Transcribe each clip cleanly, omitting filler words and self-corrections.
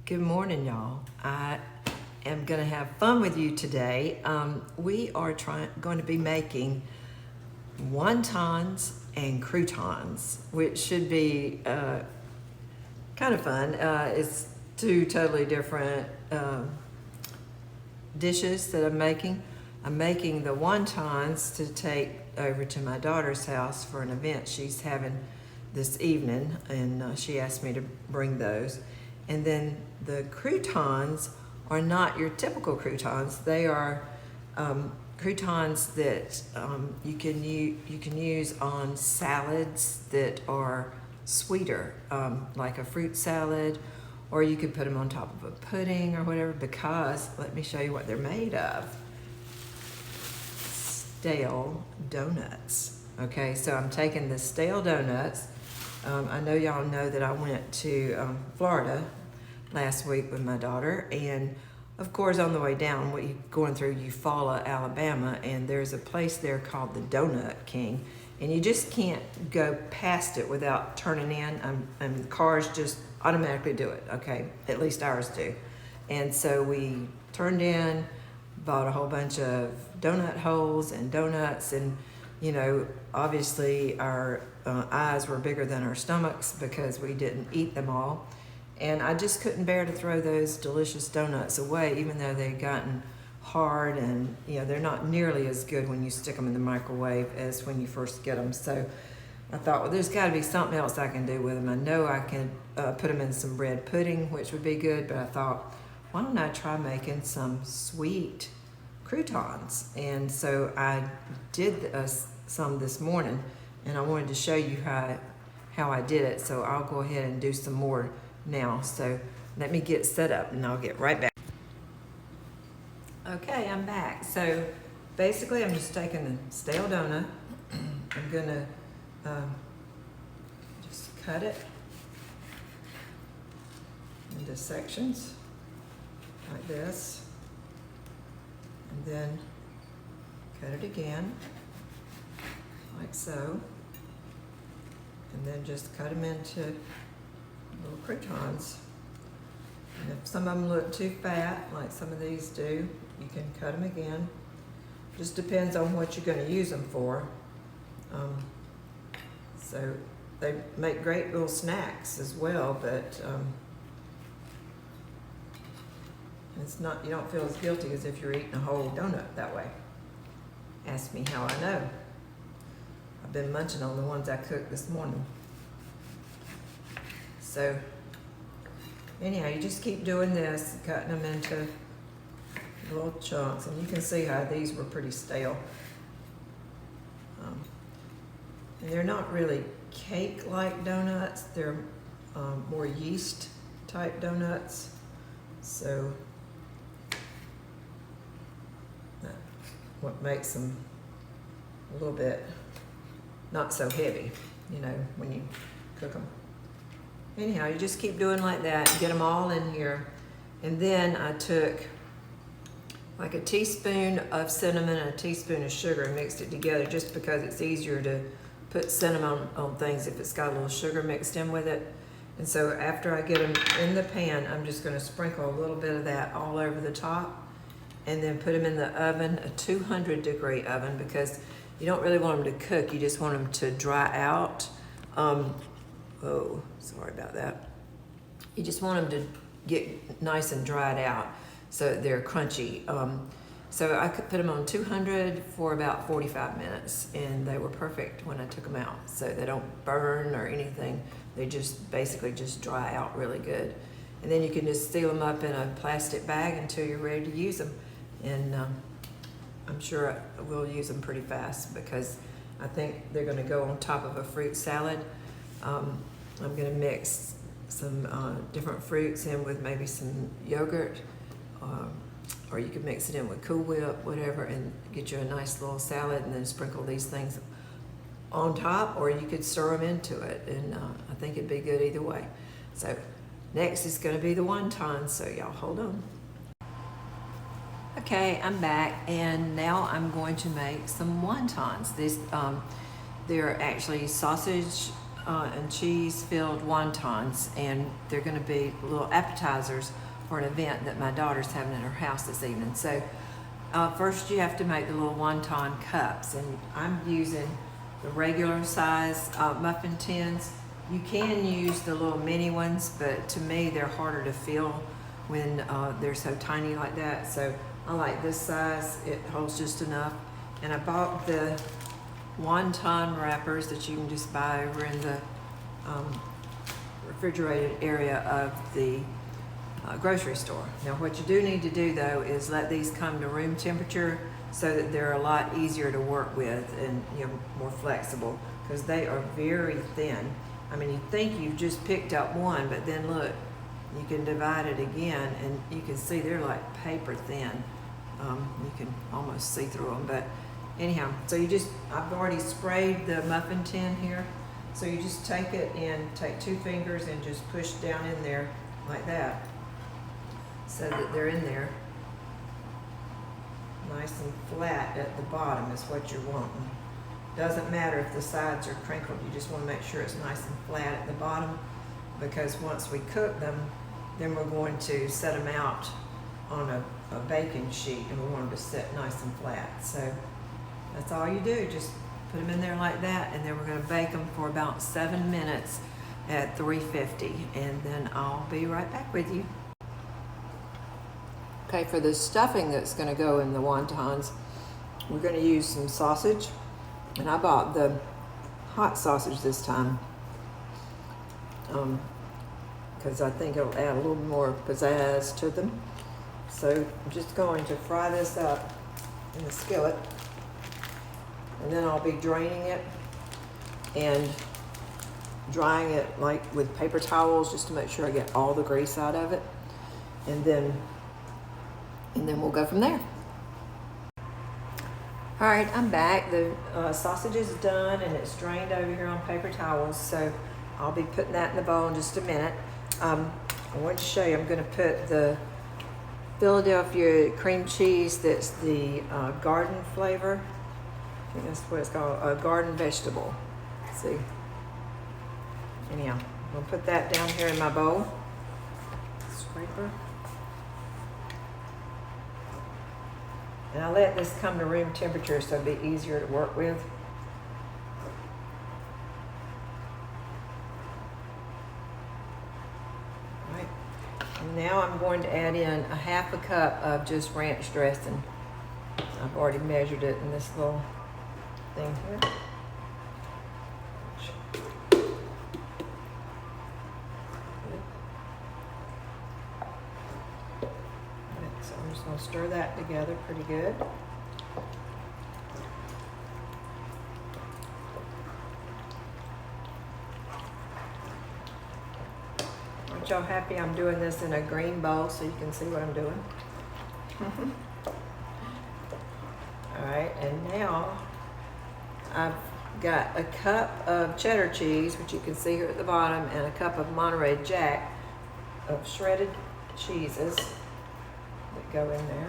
Good morning, y'all. I am going to have fun with you today. We are going to be making wontons and croutons, which should be kind of fun. It's two totally different dishes that I'm making. I'm making the wontons to take over to my daughter's house for an event she's having this evening, and she asked me to bring those. And then the croutons are not your typical croutons. They are croutons that you can use on salads that are sweeter, like a fruit salad, or you could put them on top of a pudding or whatever, because let me show you what they're made of. Stale donuts. Okay, so I'm taking the stale donuts. I know y'all know that I went to Florida last week with my daughter, and of course on the way down, going through Eufaula, Alabama, and there's a place there called the Donut King, and you just can't go past it without turning in, and the cars just automatically do it, okay? At least ours do. And so we turned in, bought a whole bunch of donut holes and donuts, and you know, obviously our eyes were bigger than our stomachs because we didn't eat them all. And I just couldn't bear to throw those delicious donuts away, even though they'd gotten hard, and you know, they're not nearly as good when you stick them in the microwave as when you first get them. So I thought, well, there's got to be something else I can do with them. I know I can put them in some bread pudding, which would be good, but I thought, why don't I try making some sweet croutons? And so I did some this morning, and I wanted to show you how I did it. So I'll go ahead and do some more now. So let me get set up and I'll get right back. Okay, I'm back. So basically I'm just taking the stale donut. I'm gonna just cut it into sections like this, and then cut it again like so, and then just cut them into little croutons. And if some of them look too fat, like some of these do, you can cut them again. Just depends on what you're going to use them for. So they make great little snacks as well, but it's not, you don't feel as guilty as if you're eating a whole donut that way. Ask me how I know. I've been munching on the ones I cooked this morning. So anyhow, you just keep doing this, cutting them into little chunks, and you can see how these were pretty stale. And they're not really cake-like donuts, they're more yeast-type donuts. So that's what makes them a little bit not so heavy, you know, when you cook them. Anyhow, you just keep doing like that, get them all in here. And then I took like a teaspoon of cinnamon and a teaspoon of sugar and mixed it together, just because it's easier to put cinnamon on things if it's got a little sugar mixed in with it. And so after I get them in the pan, I'm just gonna sprinkle a little bit of that all over the top, and then put them in the oven, a 200-degree oven, because you don't really want them to cook, you just want them to dry out. Oh, sorry about that. You just want them to get nice and dried out so they're crunchy. So I could put them on 200 for about 45 minutes, and they were perfect when I took them out. So they don't burn or anything. They just basically just dry out really good. And then you can just seal them up in a plastic bag until you're ready to use them. And I'm sure we'll use them pretty fast, because I think they're gonna go on top of a fruit salad. I'm gonna mix some different fruits in with maybe some yogurt, or you could mix it in with Cool Whip, whatever, and get you a nice little salad, and then sprinkle these things on top, or you could stir them into it, and I think it'd be good either way. So next is gonna be the wontons, so y'all hold on. Okay, I'm back, and now I'm going to make some wontons. They're actually sausage and cheese-filled wontons, and they're going to be little appetizers for an event that my daughter's having at her house this evening. So first you have to make the little wonton cups, and I'm using the regular size muffin tins. You can use the little mini ones, but to me they're harder to fill when they're so tiny like that. So I like this size, it holds just enough. And I bought the wonton wrappers that you can just buy over in the refrigerated area of the grocery store. Now what you do need to do though is let these come to room temperature so that they're a lot easier to work with and more flexible, because they are very thin. I mean, you think you've just picked up one, but then look, you can divide it again and you can see they're like paper thin. You can almost see through them, but anyhow, so I've already sprayed the muffin tin here. So you just take it and take 2 fingers and just push down in there like that, so that they're in there nice and flat at the bottom is what you're wanting. Doesn't matter if the sides are crinkled, you just want to make sure it's nice and flat at the bottom, because once we cook them, then we're going to set them out on a baking sheet, and we want them to sit nice and flat. So that's all you do, just put them in there like that, and then we're going to bake them for about 7 minutes at 350, and then I'll be right back with you. Okay, for the stuffing that's going to go in the wontons, we're going to use some sausage, and I bought the hot sausage this time because I think it'll add a little more pizzazz to them. So I'm just going to fry this up in the skillet, and then I'll be draining it and drying it like with paper towels just to make sure I get all the grease out of it, and then we'll go from there. All right, I'm back. The sausage is done and it's drained over here on paper towels, so I'll be putting that in the bowl in just a minute. I wanted to show you, I'm going to put the Philadelphia cream cheese that's the garden flavor. I think that's what it's called, a garden vegetable. Let's see. Anyhow, I'm going to put that down here in my bowl. Scraper. And I let this come to room temperature so it'll be easier to work with. All right. And now I'm going to add in a 1/2 cup of just ranch dressing. I've already measured it in this little thing here. So I'm just going to stir that together pretty good. Aren't y'all happy I'm doing this in a green bowl so you can see what I'm doing? All right, and now I've got a cup of cheddar cheese, which you can see here at the bottom, and a cup of Monterey Jack of shredded cheeses that go in there.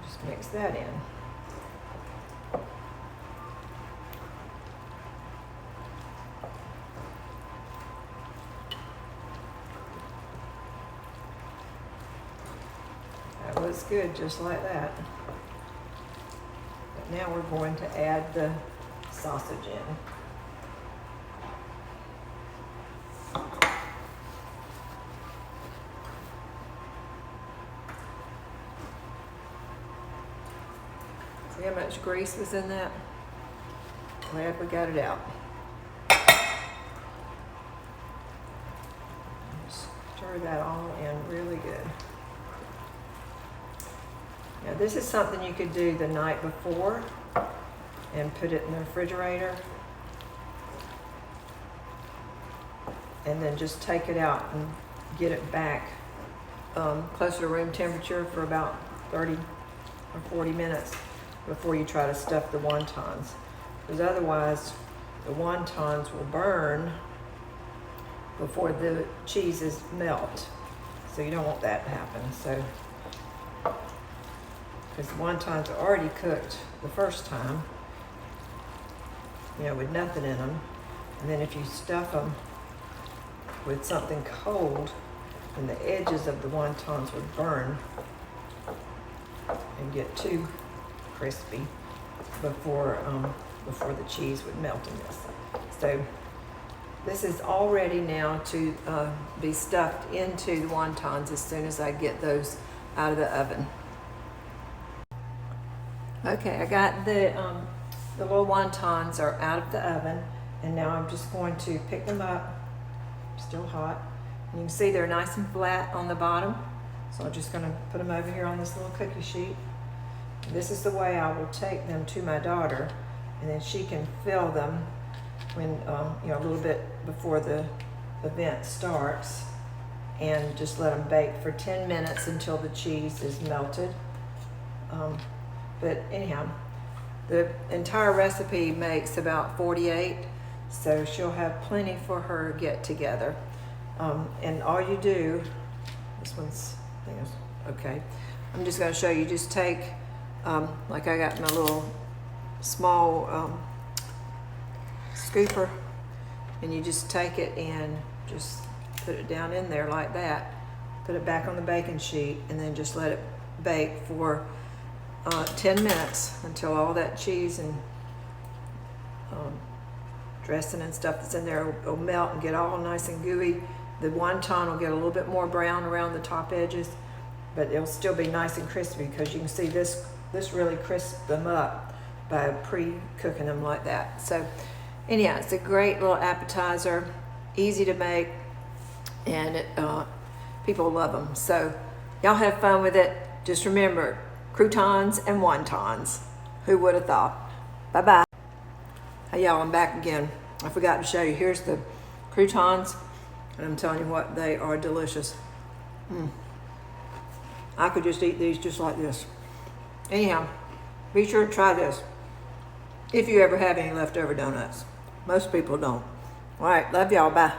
Just mix that in. That looks good, just like that. But now we're going to add the sausage in. See how much grease was in that? Glad we got it out. Stir that all in really good. Now this is something you could do the night before and put it in the refrigerator, and then just take it out and get it back closer to room temperature for about 30 or 40 minutes before you try to stuff the wontons, because otherwise the wontons will burn before the cheeses melt. So you don't want that to happen. So, because the wontons are already cooked the first time, you know, with nothing in them. And then if you stuff them with something cold, then the edges of the wontons would burn and get too crispy before the cheese would melt in this. So this is all ready now to be stuffed into the wontons as soon as I get those out of the oven. Okay, I got the little wontons are out of the oven, and now I'm just going to pick them up, still hot. And you can see they're nice and flat on the bottom. So I'm just gonna put them over here on this little cookie sheet. This is the way I will take them to my daughter, and then she can fill them when, you know, a little bit before the event starts, and just let them bake for 10 minutes until the cheese is melted. But anyhow, the entire recipe makes about 48, so she'll have plenty for her get together. And all you do, this one's, I think it's okay. I'm just gonna show you, just take, like I got my little small scooper, and you just take it and just put it down in there like that. Put it back on the baking sheet, and then just let it bake for 10 minutes until all that cheese and dressing and stuff that's in there will melt and get all nice and gooey. The wonton will get a little bit more brown around the top edges, but it'll still be nice and crispy, because you can see this really crisps them up by pre-cooking them like that. So anyhow, it's a great little appetizer, easy to make, and people love them. So y'all have fun with it. Just remember, croutons and wontons. Who would have thought? Bye-bye. Hey y'all, I'm back again. I forgot to show you. Here's the croutons, and I'm telling you what, they are delicious. I could just eat these just like this. Anyhow, be sure to try this if you ever have any leftover donuts. Most people don't. All right, love y'all. Bye.